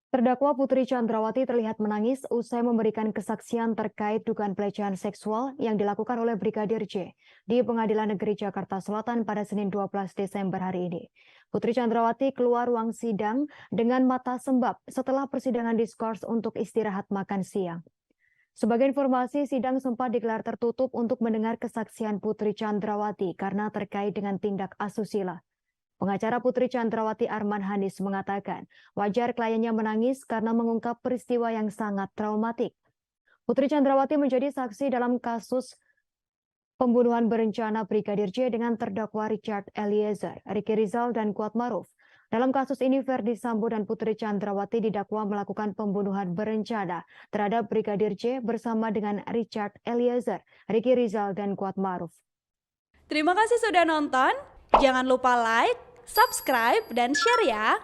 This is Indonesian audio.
Terdakwa Putri Chandrawati terlihat menangis usai memberikan kesaksian terkait dugaan pelecehan seksual yang dilakukan oleh Brigadir J di Pengadilan Negeri Jakarta Selatan pada Senin 12 Desember hari ini. Putri Chandrawati keluar ruang sidang dengan mata sembab setelah persidangan diskors untuk istirahat makan siang. Sebagai informasi, sidang sempat digelar tertutup untuk mendengar kesaksian Putri Chandrawati karena terkait dengan tindak asusila. Pengacara Putri Chandrawati Arman Hanis mengatakan, wajar kliennya menangis karena mengungkap peristiwa yang sangat traumatik. Putri Chandrawati menjadi saksi dalam kasus pembunuhan berencana Brigadir J dengan terdakwa Richard Eliezer, Ricky Rizal, dan Kuat Maruf. Dalam kasus ini, Verdi Sambo dan Putri Chandrawati didakwa melakukan pembunuhan berencana terhadap Brigadir J bersama dengan Richard Eliezer, Ricky Rizal, dan Kuat Maruf. Terima kasih sudah nonton. Jangan lupa like, subscribe, dan share ya.